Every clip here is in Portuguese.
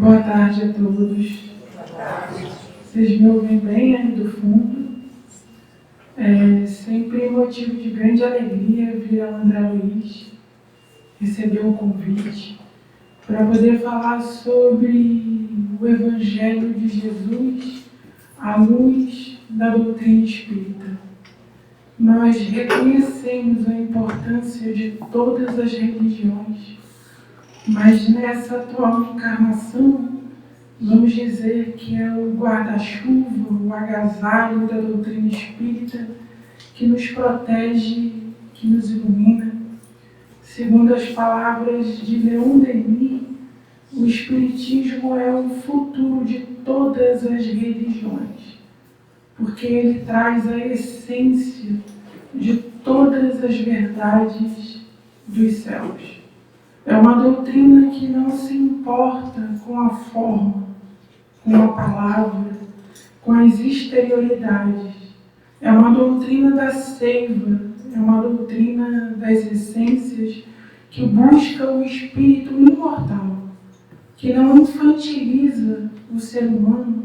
Boa tarde a todos. Vocês me ouvem bem aí do fundo? É sempre motivo de grande alegria vir ao André Luiz, receber o convite para poder falar sobre o Evangelho de Jesus à luz da doutrina espírita. Nós reconhecemos a importância de todas as religiões, mas nessa atual encarnação, vamos dizer que é o guarda-chuva, o agasalho da doutrina espírita que nos protege, que nos ilumina. Segundo as palavras de Leon Denis, o Espiritismo é o futuro de todas as religiões, porque ele traz a essência de todas as verdades dos céus. É uma doutrina que não se importa com a forma, com a palavra, com as exterioridades. É uma doutrina da seiva, é uma doutrina das essências que busca o espírito imortal, que não infantiliza o ser humano,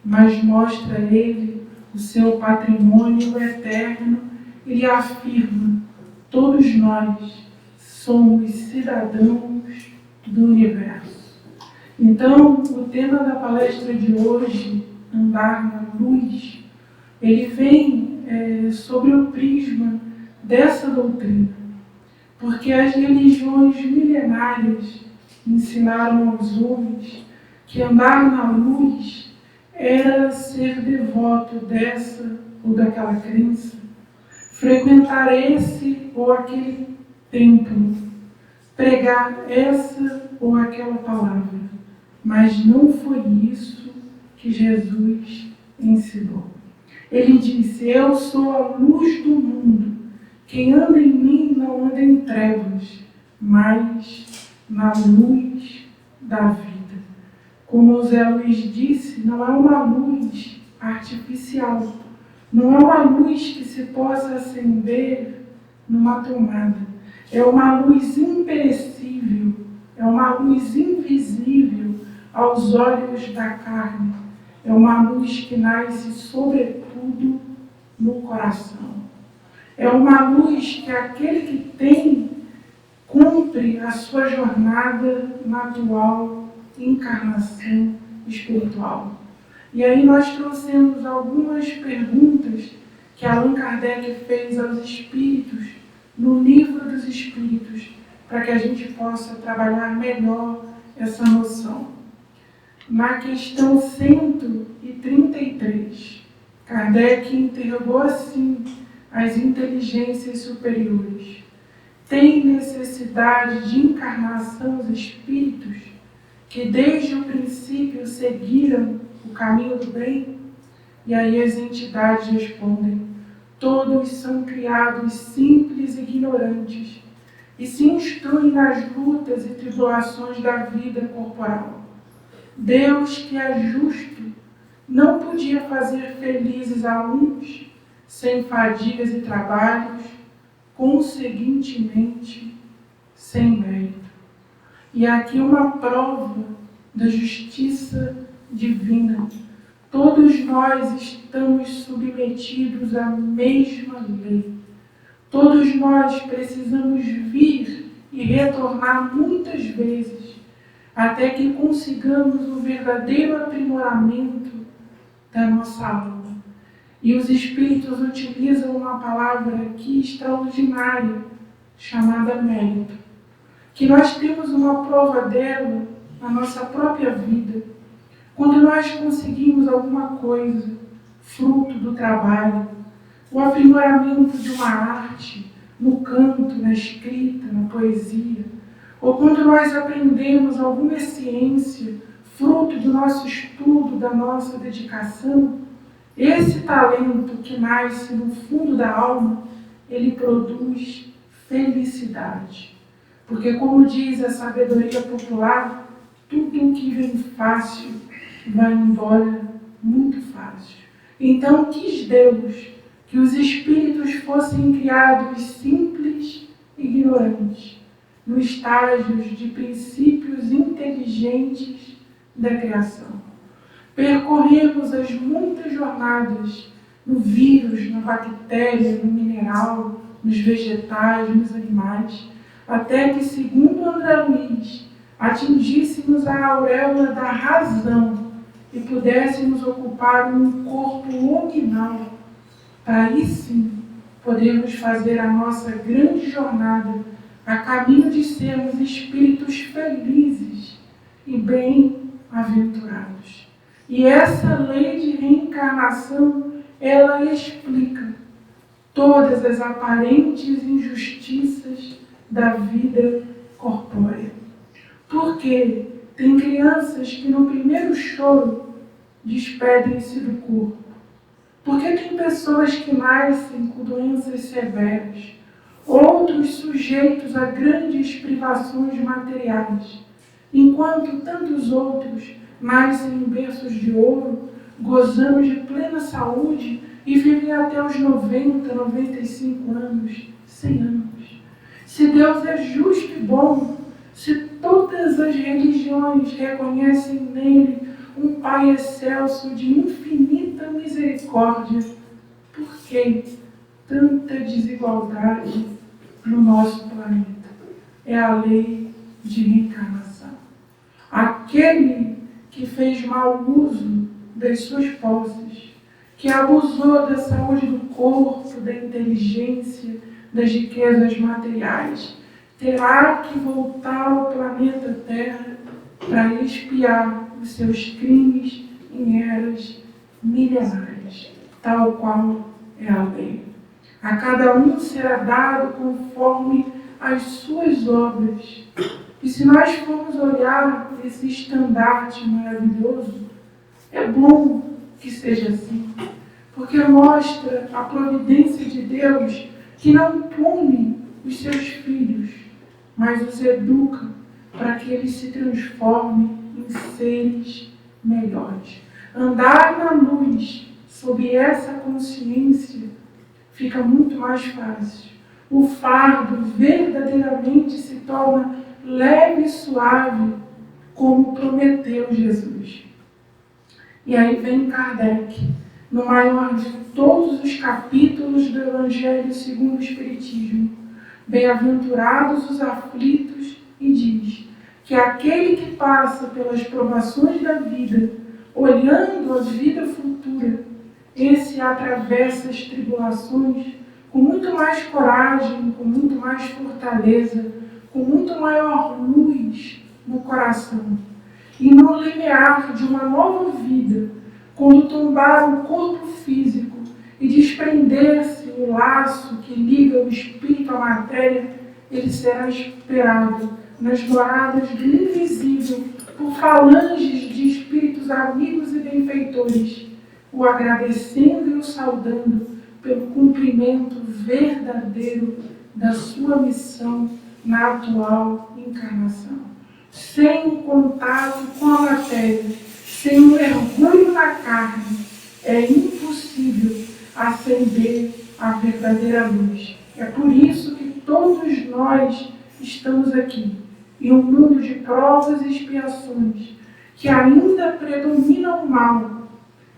mas mostra a ele o seu patrimônio eterno e lhe afirma: todos nós somos cidadãos do universo. Então, o tema da palestra de hoje, Andar na Luz, ele vem sobre o prisma dessa doutrina, porque as religiões milenárias ensinaram aos homens que andar na luz era ser devoto dessa ou daquela crença, frequentar esse ou aquele templo, pregar essa ou aquela palavra, mas não foi isso que Jesus ensinou. Ele disse: eu sou a luz do mundo, quem anda em mim não anda em trevas, mas na luz da vida. Como o Zé Luiz disse, não é uma luz artificial, não é uma luz que se possa acender numa tomada. É uma luz imperecível, é uma luz invisível aos olhos da carne. É uma luz que nasce sobretudo no coração. É uma luz que aquele que tem cumpre a sua jornada na atual encarnação espiritual. E aí nós trouxemos algumas perguntas que Allan Kardec fez aos espíritos no Livro dos Espíritos, para que a gente possa trabalhar melhor essa noção. Na questão 133, Kardec interrogou assim as inteligências superiores: tem necessidade de encarnação os espíritos que desde o princípio seguiram o caminho do bem? E aí as entidades respondem: todos são criados simples e ignorantes e se instruem nas lutas e tribulações da vida corporal. Deus, que é justo, não podia fazer felizes a uns sem fadigas e trabalhos, conseguintemente sem mérito. E aqui uma prova da justiça divina. Todos nós estamos submetidos à mesma lei. Todos nós precisamos vir e retornar muitas vezes, até que consigamos o verdadeiro aprimoramento da nossa alma. E os espíritos utilizam uma palavra aqui extraordinária, chamada mérito, que nós temos uma prova dela na nossa própria vida. Quando nós conseguimos alguma coisa, fruto do trabalho, o aprimoramento de uma arte, no canto, na escrita, na poesia, ou quando nós aprendemos alguma ciência, fruto do nosso estudo, da nossa dedicação, esse talento que nasce no fundo da alma, ele produz felicidade. Porque, como diz a sabedoria popular, tudo o que vem fácil vai embora muito fácil. Então, quis Deus que os espíritos fossem criados simples e ignorantes, no estágio de princípios inteligentes da criação. Percorremos as muitas jornadas no vírus, na bactéria, no mineral, nos vegetais, nos animais, até que, segundo André Luiz, atingíssemos a auréola da razão e pudéssemos ocupar um corpo nominal, para aí sim podermos fazer a nossa grande jornada a caminho de sermos espíritos felizes e bem-aventurados. E essa lei de reencarnação, ela explica todas as aparentes injustiças da vida corpórea. Porque tem crianças que no primeiro choro despedem-se do corpo. Porque tem pessoas que nascem com doenças severas, outros sujeitos a grandes privações materiais, enquanto tantos outros nascem em berços de ouro, gozando de plena saúde e vivem até os 90, 95 anos, 100 anos. Se Deus é justo e bom, se todas as religiões reconhecem nele um Pai excelso de infinita misericórdia, por que tanta desigualdade no nosso planeta? É a lei de reencarnação. Aquele que fez mau uso das suas posses, que abusou da saúde do corpo, da inteligência, das riquezas materiais, terá que voltar ao planeta Terra para expiar os seus crimes em eras milenares, tal qual é a lei. A cada um será dado conforme as suas obras. E se nós formos olhar esse estandarte maravilhoso, é bom que seja assim, porque mostra a providência de Deus que não pune os seus filhos, mas os educa para que eles se transformem em seres melhores. Andar na luz, sob essa consciência, fica muito mais fácil. O fardo verdadeiramente se torna leve e suave, como prometeu Jesus. E aí vem Kardec, no maior de todos os capítulos do Evangelho segundo o Espiritismo: bem-aventurados os aflitos, e diz que aquele que passa pelas provações da vida, olhando a vida futura, esse atravessa as tribulações com muito mais coragem, com muito mais fortaleza, com muito maior luz no coração. E no limiar de uma nova vida, quando tombar o corpo físico e desprender-se o laço que liga o espírito à matéria, ele será esperado nas moradas do invisível por falanges de espíritos amigos e benfeitores, o agradecendo e o saudando pelo cumprimento verdadeiro da sua missão na atual encarnação. Sem o contato com a matéria, sem o mergulho na carne, é impossível acender a verdadeira luz. É por isso que todos nós estamos aqui, em um mundo de provas e expiações, que ainda predomina o mal,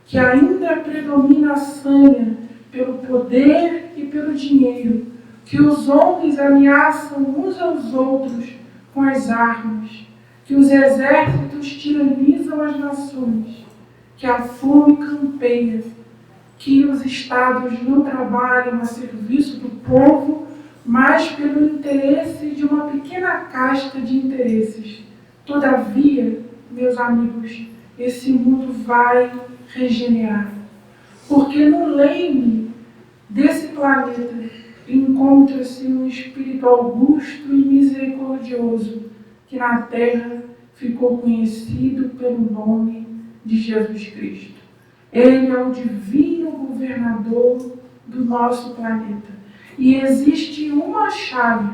que ainda predomina a sanha pelo poder e pelo dinheiro, que os homens ameaçam uns aos outros com as armas, que os exércitos tiranizam as nações, que a fome campeia, que os estados não trabalham a serviço do povo, mas pelo interesse de uma pequena casta de interesses. Todavia, meus amigos, esse mundo vai regenerar, porque no leime desse planeta encontra-se um espírito augusto e misericordioso, que na Terra ficou conhecido pelo nome de Jesus Cristo. Ele é o divino governador do nosso planeta. E existe uma chave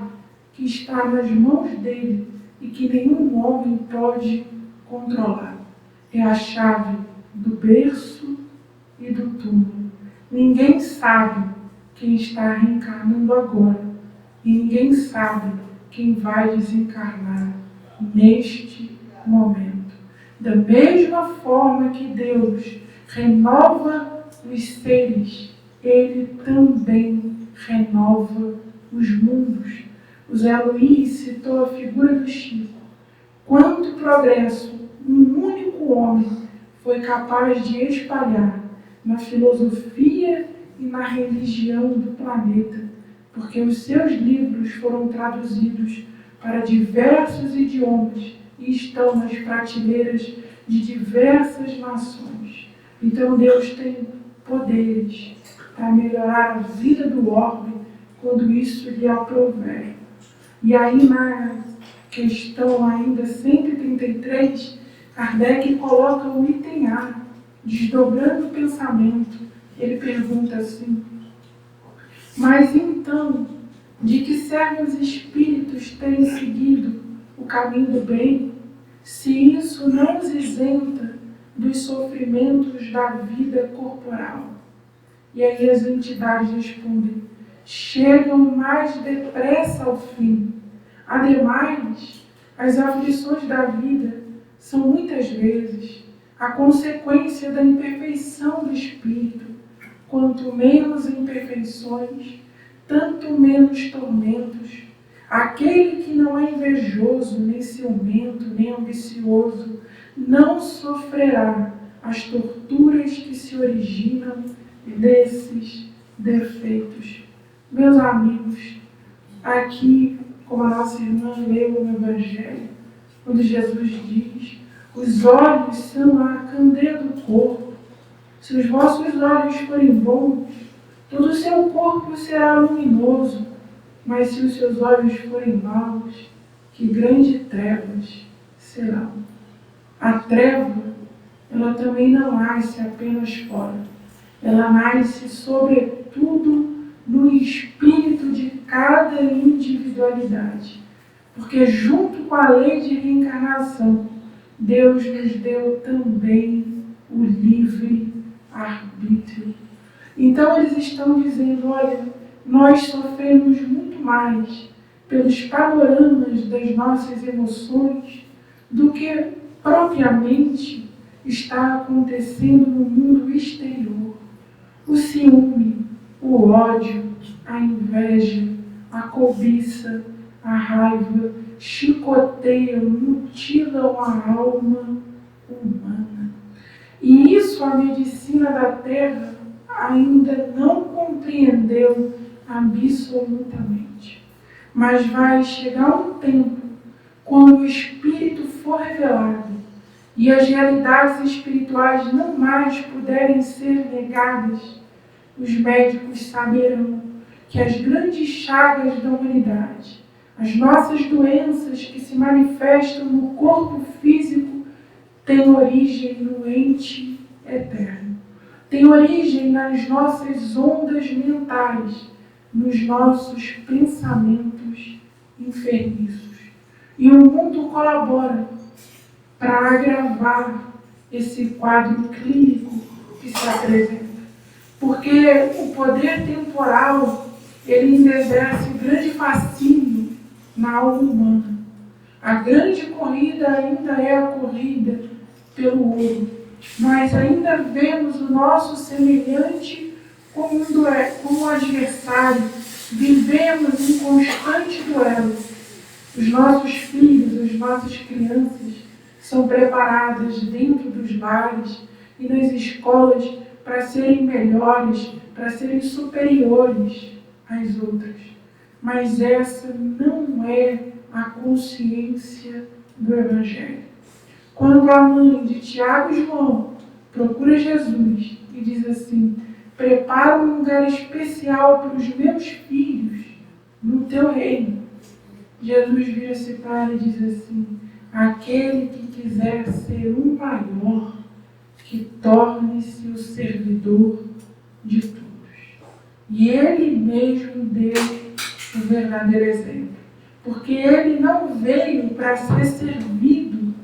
que está nas mãos dele e que nenhum homem pode controlar. É a chave do berço e do túmulo. Ninguém sabe quem está reencarnando agora. E ninguém sabe quem vai desencarnar neste momento. Da mesma forma que Deus renova os seres, Ele também renova os mundos. O Zé Luiz citou a figura do Chico. Quanto progresso um único homem foi capaz de espalhar na filosofia e na religião do planeta, porque os seus livros foram traduzidos para diversos idiomas e estão nas prateleiras de diversas nações. Então Deus tem poderes para melhorar a vida do orbe quando isso lhe aprouver. E aí na questão ainda 133, Kardec coloca o item A, desdobrando o pensamento. Ele pergunta assim: mas então, de que servem os espíritos terem seguido o caminho do bem, se isso não os isenta dos sofrimentos da vida corporal? E aí as entidades respondem: chegam mais depressa ao fim. Ademais, as aflições da vida são muitas vezes a consequência da imperfeição do espírito. Quanto menos imperfeições, tanto menos tormentos. Aquele que não é invejoso, nem ciumento, nem ambicioso, não sofrerá as torturas que se originam desses defeitos. Meus amigos, aqui, como a nossa irmã leu no Evangelho, quando Jesus diz: os olhos são a candeia do corpo. Se os vossos olhos forem bons, todo o seu corpo será luminoso. Mas se os seus olhos forem maus, que grandes trevas serão. A treva, ela também não nasce apenas fora. Ela nasce, sobretudo, no espírito de cada individualidade. Porque junto com a lei de reencarnação, Deus nos deu também o livre arbítrio. Então eles estão dizendo: olha, nós sofremos muito mais pelos panoramas das nossas emoções do que propriamente está acontecendo no mundo exterior. O ciúme, o ódio, a inveja, a cobiça, a raiva chicoteiam, mutilam a alma humana. E isso a medicina da Terra ainda não compreendeu absolutamente. Mas vai chegar um tempo quando o Espírito for revelado e as realidades espirituais não mais puderem ser negadas, os médicos saberão que as grandes chagas da humanidade, as nossas doenças que se manifestam no corpo físico, têm origem no ente eterno. Tem origem nas nossas ondas mentais, nos nossos pensamentos enfermiços. E o mundo colabora para agravar esse quadro clínico que se apresenta. Porque o poder temporal, ele ainda exerce grande fascínio na alma humana. A grande corrida ainda é a corrida pelo ouro. Nós ainda vemos o nosso semelhante como um adversário. Vivemos em constante duelo. Os nossos filhos, as nossas crianças são preparadas dentro dos lares e nas escolas para serem melhores, para serem superiores às outras. Mas essa não é a consciência do Evangelho. Quando a mãe de Tiago e João procura Jesus e diz assim: prepara um lugar especial para os meus filhos no teu reino, Jesus vira-se para ela e diz assim: aquele que quiser ser o maior, que torne-se o servidor de todos. E ele mesmo deu o verdadeiro exemplo. Porque ele não veio para ser servido,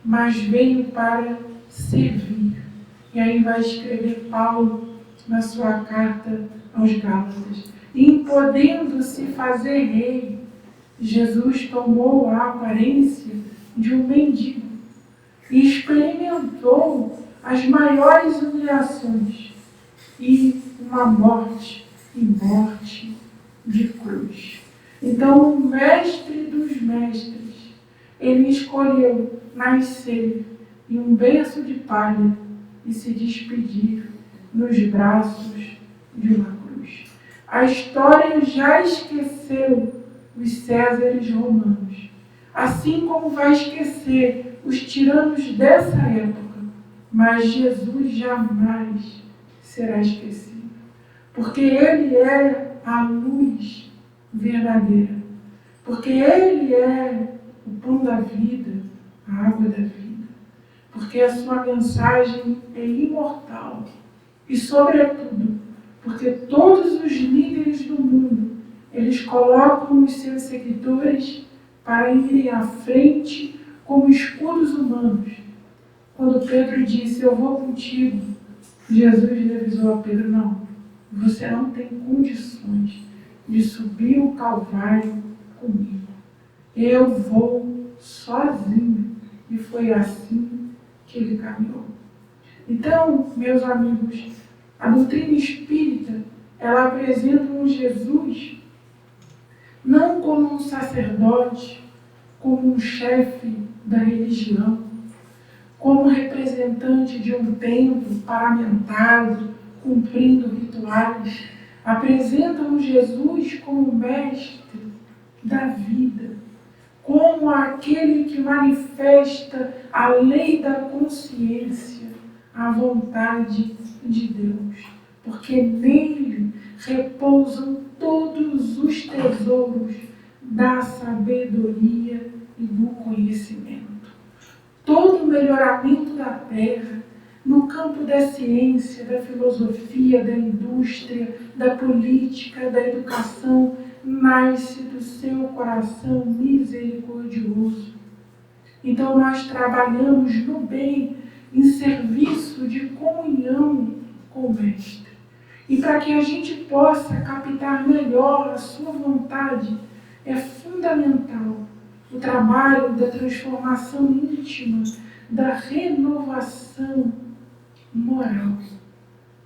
mas veio para servir. E aí vai escrever Paulo na sua carta aos Gálatas: em podendo-se fazer rei, Jesus tomou a aparência de um mendigo. e experimentou as maiores humilhações e uma morte e morte de cruz. Então, o mestre dos mestres, ele escolheu nascer em um berço de palha e se despedir nos braços de uma cruz. A história já esqueceu os Césares romanos, assim como vai esquecer os tiranos dessa época, mas Jesus jamais será esquecido, porque Ele é a luz verdadeira, porque Ele é o pão da vida, a água da vida, porque a sua mensagem é imortal e, sobretudo, porque todos os líderes do mundo, eles colocam os seus seguidores para irem à frente como escudos humanos. Quando Pedro disse, eu vou contigo, Jesus avisou a Pedro, não, você não tem condições de subir o Calvário comigo. Eu vou sozinho. E foi assim que ele caminhou. Então, meus amigos, a doutrina espírita, ela apresenta um Jesus não como um sacerdote, como um chefe da religião, como representante de um templo paramentado, cumprindo rituais. Apresenta um Jesus como mestre da vida, como aquele que manifesta a lei da consciência, a vontade de Deus, porque nele repousam todos os tesouros da sabedoria e do conhecimento. Todo o melhoramento da terra, no campo da ciência, da filosofia, da indústria, da política, da educação, nasce do seu coração misericordioso. Então nós trabalhamos no bem, em serviço de comunhão com o Mestre. E para que a gente possa captar melhor a sua vontade, é fundamental o trabalho da transformação íntima, da renovação moral.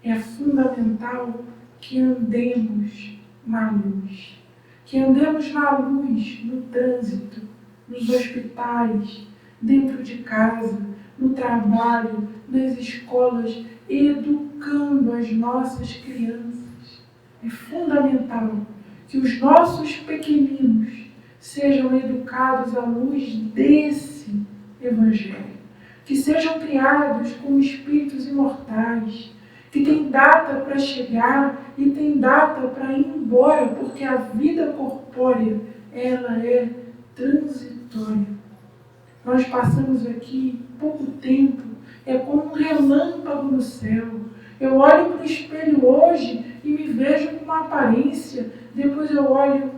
É fundamental que andemos na luz. Que andemos na luz, no trânsito, nos hospitais, dentro de casa, no trabalho, nas escolas, educando as nossas crianças. É fundamental que os nossos pequeninos sejam educados à luz desse Evangelho, que sejam criados como espíritos imortais, que tem data para chegar e tem data para ir embora, porque a vida corpórea, ela é transitória. Nós passamos aqui pouco tempo, é como um relâmpago no céu. Eu olho para o espelho hoje e me vejo com uma aparência, depois eu olho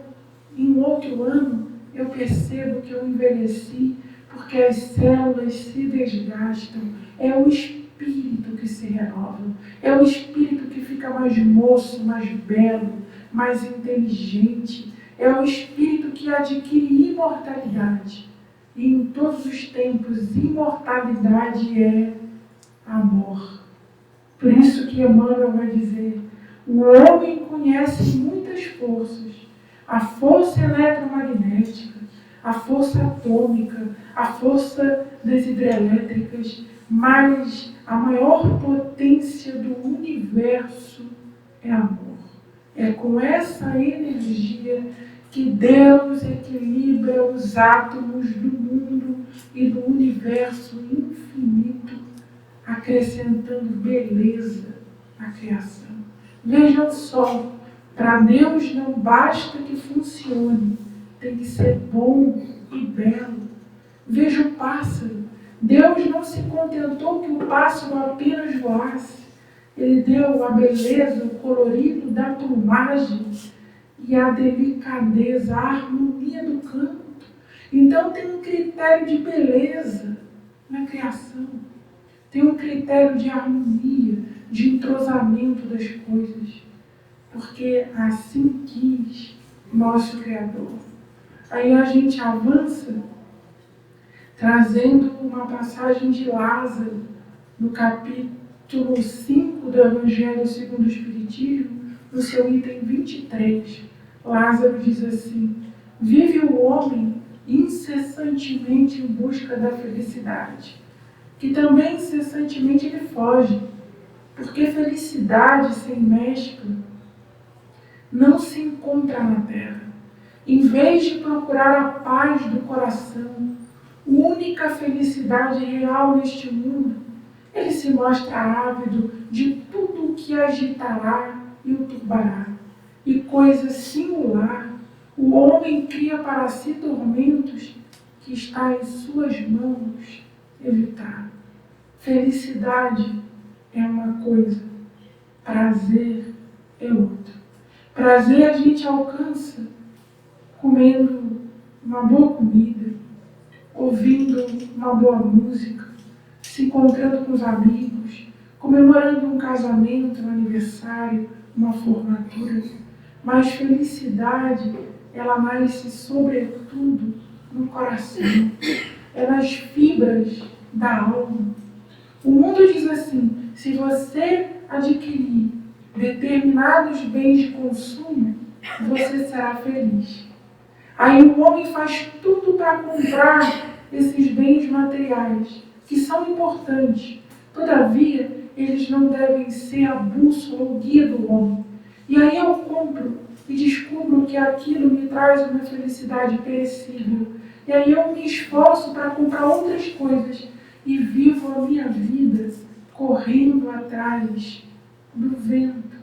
em outro ano, eu percebo que eu envelheci, porque as células se desgastam. É o espírito que se renova. É o espírito que fica mais moço, mais belo, mais inteligente. É o espírito que adquire imortalidade. E em todos os tempos, imortalidade é amor. Por isso que Emmanuel vai dizer, o homem conhece muitas forças, a força eletromagnética, a força atômica, a força das hidrelétricas, mas a maior potência do universo é amor. É com essa energia que Deus equilibra os átomos do mundo e do universo infinito, acrescentando beleza à criação. Vejam só, para Deus não basta que funcione, tem que ser bom e belo. Veja o pássaro. Deus não se contentou que o pássaro apenas voasse. Ele deu a beleza, o colorido da plumagem e a delicadeza, a harmonia do canto. Então tem um critério de beleza na criação. Tem um critério de harmonia, de entrosamento das coisas. Porque assim quis nosso Criador. Aí a gente avança, trazendo uma passagem de Lázaro, no capítulo 5 do Evangelho segundo o Espiritismo, no seu item 23. Lázaro diz assim: vive o homem incessantemente em busca da felicidade, que também incessantemente ele foge, porque felicidade sem mescla não se encontra na terra. Em vez de procurar a paz do coração, única felicidade real neste mundo, ele se mostra ávido de tudo o que agitará e o turbará. E coisa singular, o homem cria para si tormentos que está em suas mãos evitar. Felicidade é uma coisa, prazer é outra. Prazer a gente alcança comendo uma boa comida, ouvindo uma boa música, se encontrando com os amigos, comemorando um casamento, um aniversário, uma formatura. Mas felicidade, ela nasce sobretudo no coração, é nas fibras da alma. O mundo diz assim: se você adquirir determinados bens de consumo, você será feliz. Aí o homem faz tudo para comprar esses bens materiais, que são importantes. Todavia, eles não devem ser a bússola ou guia do homem. E aí eu compro e descubro que aquilo me traz uma felicidade perecível. E aí eu me esforço para comprar outras coisas e vivo a minha vida correndo atrás do vento.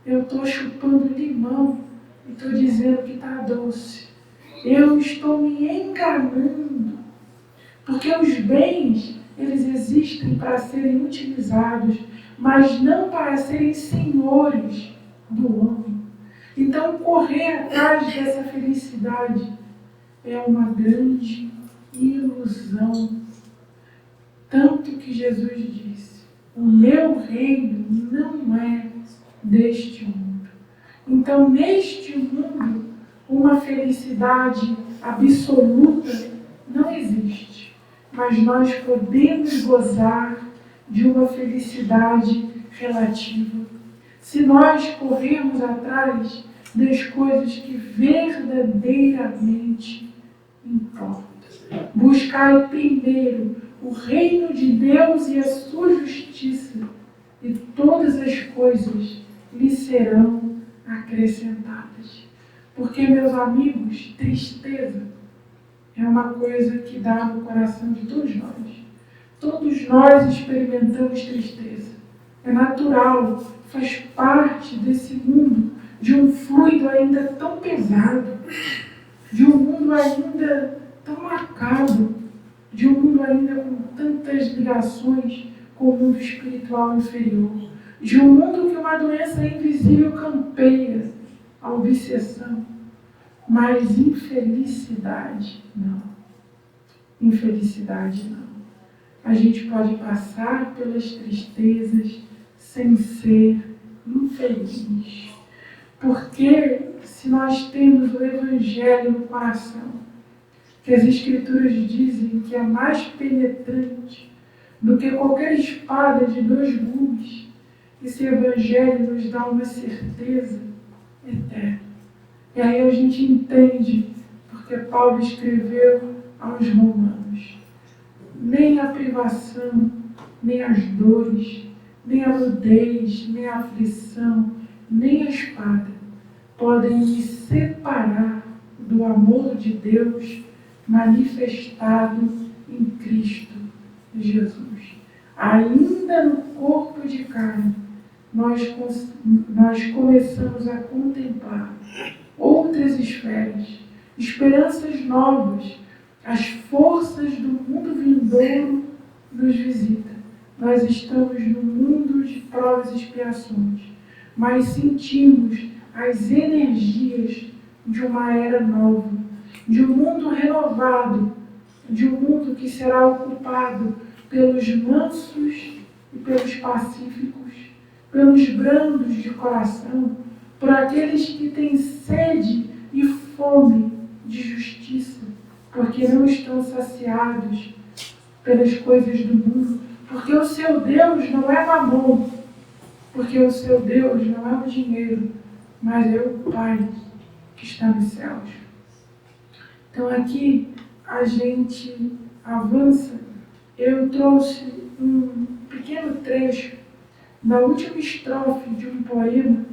Eu estou chupando limão e estou dizendo que está doce. Eu estou me enganando, porque os bens, eles existem para serem utilizados, mas não para serem senhores do homem. Então, correr atrás dessa felicidade é uma grande ilusão. Tanto que Jesus disse: o meu reino não é deste mundo. Então, neste mundo, uma felicidade absoluta não existe, mas nós podemos gozar de uma felicidade relativa se nós corrermos atrás das coisas que verdadeiramente importam. Buscai primeiro o reino de Deus e a sua justiça, e todas as coisas lhe serão acrescentadas. Porque, meus amigos, tristeza é uma coisa que dá no coração de todos nós. Todos nós experimentamos tristeza. É natural, faz parte desse mundo, de um fluido ainda tão pesado, de um mundo ainda tão marcado, de um mundo ainda com tantas ligações com o mundo espiritual inferior, de um mundo que uma doença invisível campeia, a obsessão. Mas infelicidade, não. Infelicidade, não. A gente pode passar pelas tristezas sem ser infeliz. Porque se nós temos o Evangelho no coração, que as Escrituras dizem que é mais penetrante do que qualquer espada de 2 gumes, esse Evangelho nos dá uma certeza eterna. E aí a gente entende porque Paulo escreveu aos Romanos: nem a privação, nem as dores, nem a nudez, nem a aflição, nem a espada podem me separar do amor de Deus manifestado em Cristo Jesus. Ainda no corpo de carne, nós começamos a contemplar outras esferas, esperanças novas. As forças do mundo vindouro nos visitam. Nós estamos no mundo de provas e expiações, mas sentimos as energias de uma era nova, de um mundo renovado, de um mundo que será ocupado pelos mansos e pelos pacíficos, pelos brandos de coração, por aqueles que têm sede e fome de justiça, porque porque não estão saciados pelas coisas do mundo, porque o seu Deus não é Mamon, porque o seu Deus não é o dinheiro, mas é o Pai que está nos céus. Então aqui a gente avança. Eu trouxe um pequeno trecho da última estrofe de um poema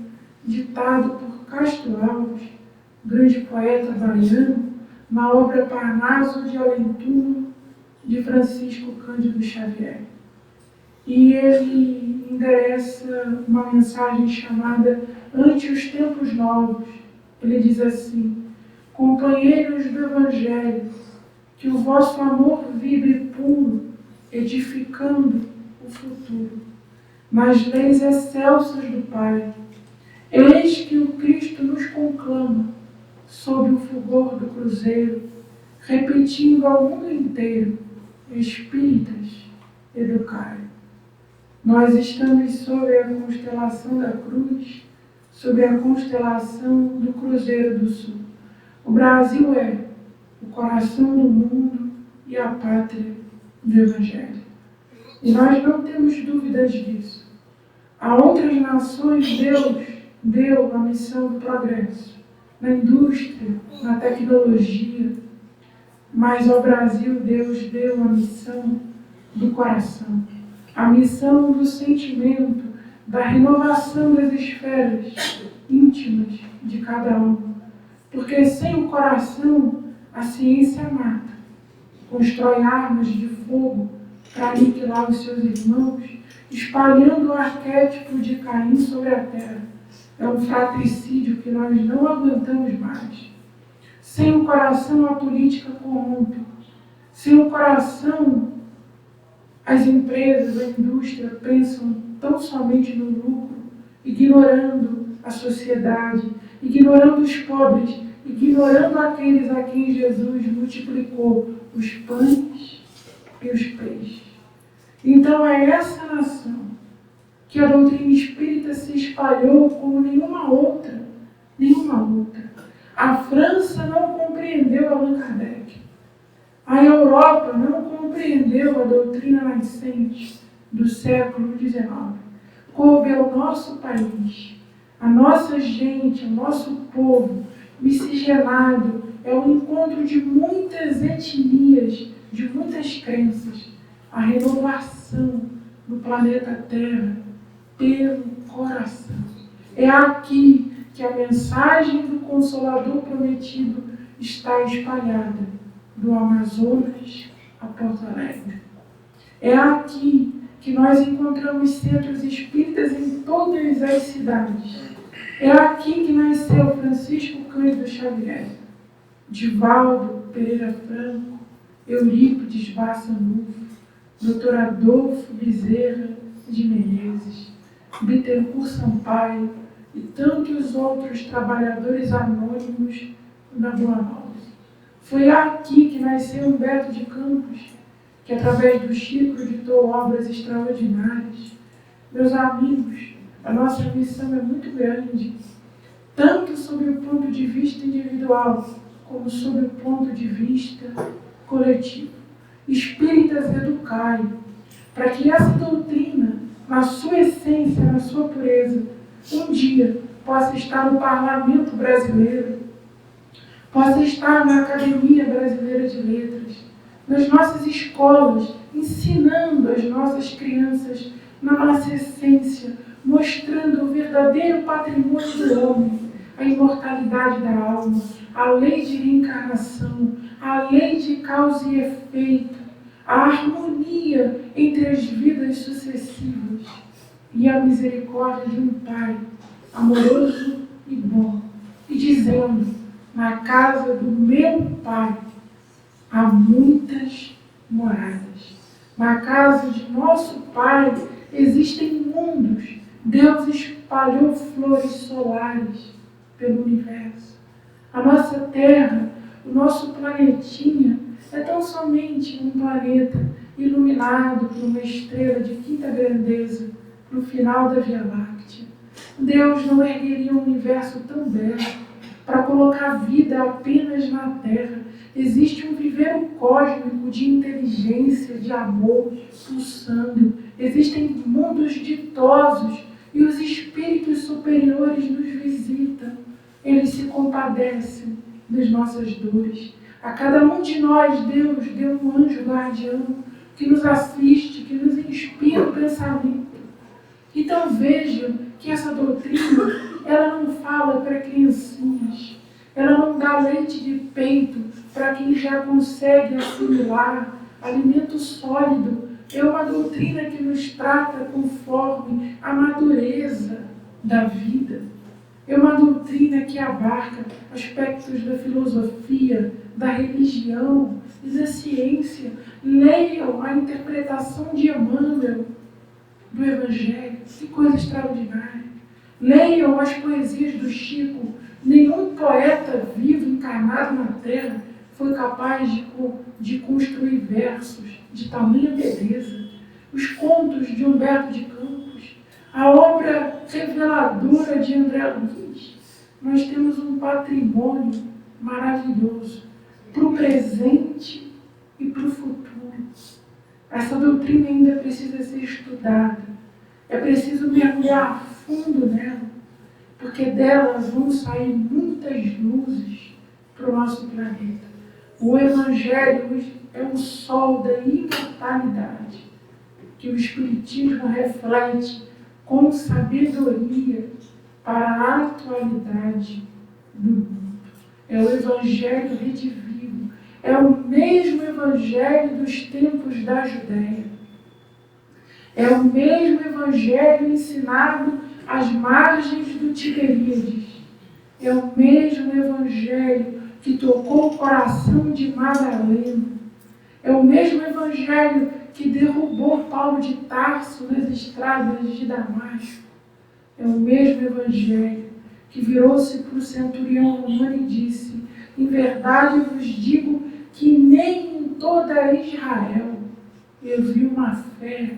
ditado por Castro Alves, grande poeta baiano, na obra Parnaso de Além-Túmulo, de Francisco Cândido Xavier. E ele endereça uma mensagem chamada Ante os Tempos Novos. Ele diz assim: companheiros do Evangelho, que o vosso amor vibre puro, edificando o futuro, nas leis excelsas do Pai. Eis que o Cristo nos conclama, sob o fulgor do cruzeiro, repetindo ao mundo inteiro: espíritas, educai. Nós estamos sobre a constelação da cruz, sobre a constelação do Cruzeiro do Sul. O Brasil é o coração do mundo e a pátria do Evangelho. E nós não temos dúvidas disso. A outras nações, Deus deu a missão do progresso, na indústria, na tecnologia, mas ao Brasil Deus deu a missão do coração, a missão do sentimento, da renovação das esferas íntimas de cada um. Porque sem o coração a ciência mata, constrói armas de fogo para aniquilar os seus irmãos, espalhando o arquétipo de Caim sobre a terra. É um fratricídio que nós não aguentamos mais. Sem o coração a política corrompe. Sem o coração as empresas, a indústria pensam tão somente no lucro, ignorando a sociedade, ignorando os pobres, ignorando aqueles a quem Jesus multiplicou os pães e os peixes. Então é essa nação que a doutrina espírita se espalhou como nenhuma outra. A França não compreendeu Allan Kardec. A Europa não compreendeu a doutrina nascente do século XIX. Coube ao nosso país, a nossa gente, o nosso povo miscigenado, é o encontro de muitas etnias, de muitas crenças, a renovação do planeta Terra pelo coração. É aqui que a mensagem do Consolador prometido está espalhada, do Amazonas a Porto Alegre. É aqui que nós encontramos centros espíritas em todas as cidades. É aqui que nasceu Francisco Cândido Xavier, Divaldo Pereira Franco, Eurípides Barçanufo, Dr. Adolfo Bezerra de Menezes, Bittencourt Sampaio e tantos outros trabalhadores anônimos da Boa Nova. Foi aqui que nasceu Humberto de Campos, que através do Chico editou obras extraordinárias. Meus amigos, a nossa missão é muito grande, tanto sob o ponto de vista individual, como sob o ponto de vista coletivo. Espíritas, educai, para que essa doutrina, na sua essência, na sua pureza, um dia possa estar no parlamento brasileiro, possa estar na Academia Brasileira de Letras, nas nossas escolas, ensinando as nossas crianças na nossa essência, mostrando o verdadeiro patrimônio do homem, a imortalidade da alma, a lei de reencarnação, a lei de causa e efeito, a harmonia entre as vidas sucessivas e a misericórdia de um Pai amoroso e bom, e dizendo: na casa do meu Pai há muitas moradas. Na casa de nosso Pai existem mundos. Deus espalhou flores solares pelo universo. A nossa Terra, o nosso planetinha, é tão somente um planeta iluminado por uma estrela de quinta grandeza no final da Via Láctea. Deus não ergueria um universo tão belo para colocar vida apenas na Terra. Existe um viveiro cósmico de inteligência, de amor, pulsando. Existem mundos ditosos e os espíritos superiores nos visitam. Eles se compadecem das nossas dores. A cada um de nós, Deus deu um anjo guardião que nos assiste, que nos inspira o pensamento. Então vejam que essa doutrina, ela não fala para criancinhas, ela não dá leite de peito para quem já consegue assimilar alimento sólido. É uma doutrina que nos trata conforme a madureza da vida. É uma doutrina que abarca aspectos da filosofia, da religião e da ciência. Leiam a interpretação de Emmanuel do Evangelho, que coisa extraordinária. Leiam as poesias do Chico. Nenhum poeta vivo, encarnado na Terra, foi capaz de construir versos de tamanha beleza. Os contos de Humberto de Campos, a obra reveladora de André Luiz. Nós temos um patrimônio maravilhoso para o presente e para o futuro. Essa doutrina ainda precisa ser estudada. É preciso mergulhar fundo nela, porque dela vão sair muitas luzes para o nosso planeta. O Evangelho é o sol da imortalidade, que o Espiritismo reflete com sabedoria para a atualidade do mundo. É o Evangelho redivivo, é o mesmo Evangelho dos tempos da Judéia. É o mesmo Evangelho ensinado às margens do Tiberíades. É o mesmo Evangelho que tocou o coração de Madalena. É o mesmo Evangelho que derrubou Paulo de Tarso nas estradas de Damasco. É o mesmo Evangelho que virou-se para o centurião romano e disse: em verdade vos digo que nem em toda Israel eu vi uma fé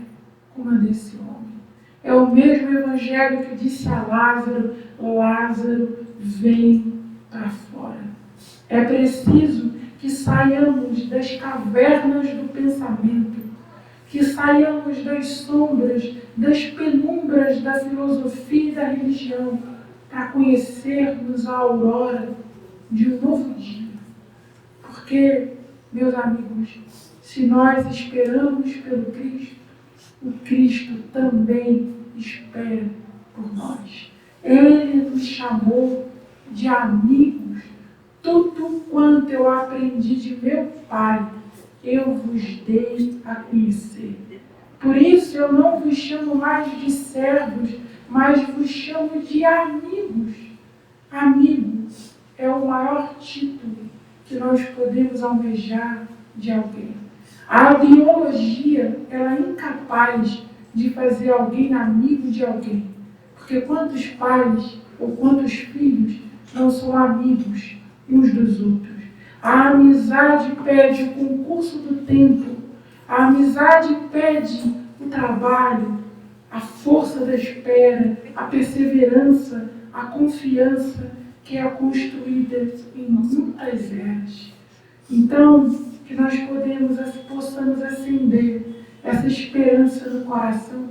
como a desse homem. É o mesmo Evangelho que disse a Lázaro: Lázaro, vem para fora. É preciso que saiamos das cavernas do pensamento, que saiamos das sombras, das penumbras da filosofia e da religião, para conhecermos a aurora de um novo dia. Porque, meus amigos, se nós esperamos pelo Cristo, o Cristo também espera por nós. Ele nos chamou de amigos. Tudo quanto eu aprendi de meu Pai, eu vos dei a conhecer. Por isso eu não vos chamo mais de servos, mas vos chamo de amigos. Amigo é o maior título que nós podemos almejar de alguém. A biologia, ela é incapaz de fazer alguém amigo de alguém. Porque quantos pais ou quantos filhos não são amigos uns dos outros? A amizade pede o concurso do tempo. A amizade pede o trabalho, a força da espera, a perseverança, a confiança que é construída em muitas eras. Então, que nós possamos acender essa esperança no coração.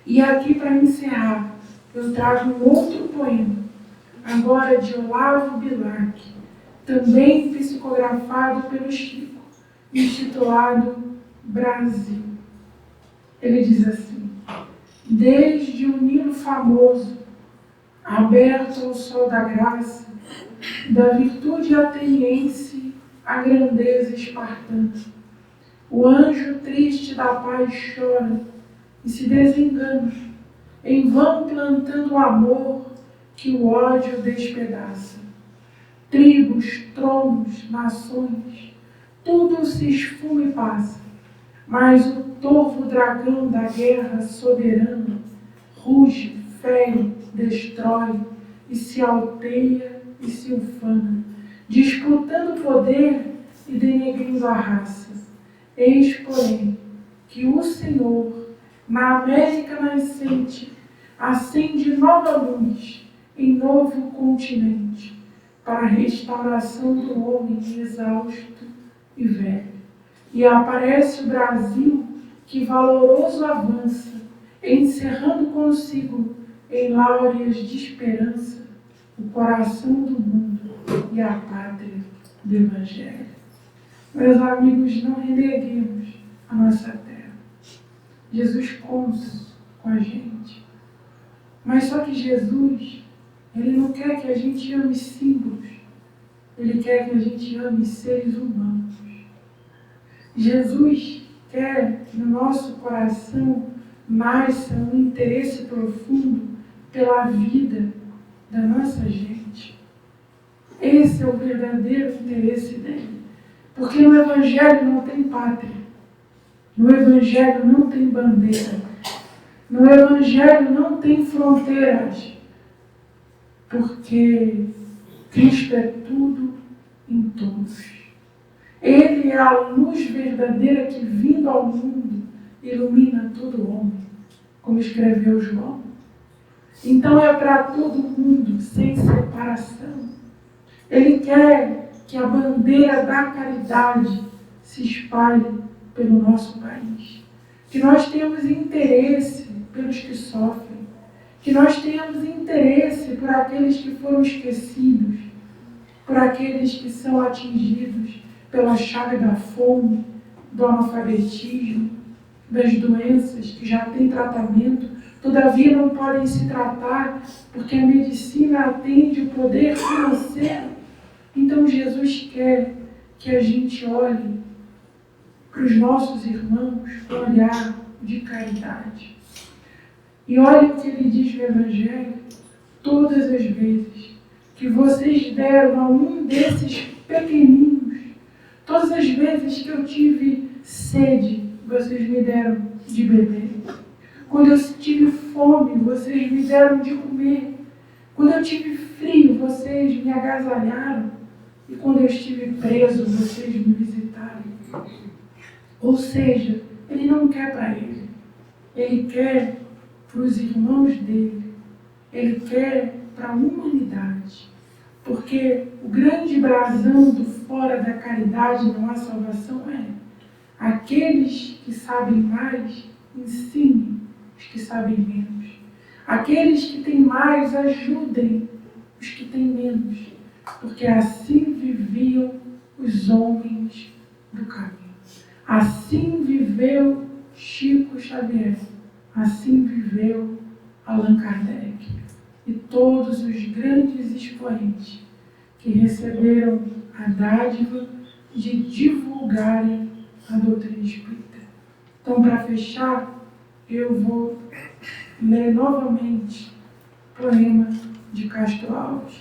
E aqui, para encerrar, eu trago um outro poema, agora de Olavo Bilac, também psicografado pelo Chico, intitulado Brasil. Ele diz assim: desde o Nilo famoso, aberto ao sol da graça, da virtude ateniense à grandeza espartana, o anjo triste da paz chora e se desengana, em vão plantando o amor que o ódio despedaça. Tribos, tronos, nações, tudo se esfuma e passa, mas o torvo dragão da guerra soberana ruge, fere, destrói e se alteia e se ufana, disputando poder e denegrindo a raça. Eis, porém, que o Senhor, na América nascente, acende nova luz em novo continente, para a restauração do homem exausto e velho. E aparece o Brasil, que valoroso avança, encerrando consigo em láureas de esperança o coração do mundo e a pátria do Evangelho. Meus amigos, não reneguemos a nossa terra. Jesus conta com a gente. Mas só que Jesus, Ele não quer que a gente ame símbolos. Ele quer que a gente ame seres humanos. Jesus quer que no nosso coração nasça um interesse profundo pela vida da nossa gente. Esse é o verdadeiro interesse dele. Porque no Evangelho não tem pátria. No Evangelho não tem bandeira. No Evangelho não tem fronteiras. Porque Cristo é tudo em todos. Ele é a luz verdadeira que, vindo ao mundo, ilumina todo homem, como escreveu João. Então é para todo mundo, sem separação. Ele quer que a bandeira da caridade se espalhe pelo nosso país. Que nós tenhamos interesse pelos que sofrem. Que nós tenhamos interesse por aqueles que foram esquecidos, por aqueles que são atingidos pela chaga da fome, do analfabetismo, das doenças que já têm tratamento, todavia não podem se tratar porque a medicina atende o poder financeiro. Então Jesus quer que a gente olhe para os nossos irmãos com um olhar de caridade. E olhe o que ele diz no Evangelho: todas as vezes que vocês deram a um desses pequeninos, todas as vezes que eu tive sede, vocês me deram de beber. Quando eu tive fome, vocês me deram de comer. Quando eu tive frio, vocês me agasalharam. E quando eu estive preso, vocês me visitaram. Ou seja, ele não quer para ele. Ele quer para os irmãos dele. Ele quer para a humanidade. Porque o grande brasão do fora da caridade não há salvação é: aqueles que sabem mais, ensinem os que sabem menos. Aqueles que têm mais, ajudem os que têm menos. Porque assim viviam os homens do caminho. Assim viveu Chico Xavier. Assim viveu Allan Kardec. E todos os grandes expoentes que receberam a dádiva de divulgarem a doutrina espírita. Então, para fechar, eu vou ler novamente o poema de Castro Alves,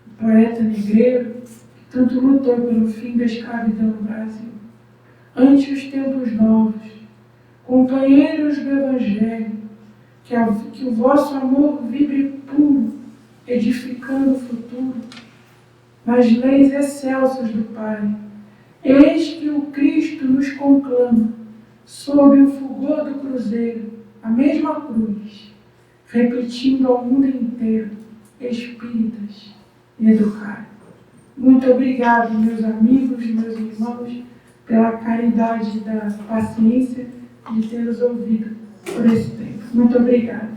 o poeta negreiro que tanto lutou pelo fim da escravidão no Brasil. Ante os tempos novos, companheiros do Evangelho, que o vosso amor vibre puro, edificando o futuro, nas leis excelsas do Pai. Eis que o Cristo nos conclama, sob o fulgor do cruzeiro, a mesma cruz, repetindo ao mundo inteiro: espíritas, educar. Muito obrigado, meus amigos, meus irmãos, pela caridade da paciência de ter nos ouvido por esse tempo. Muito obrigada.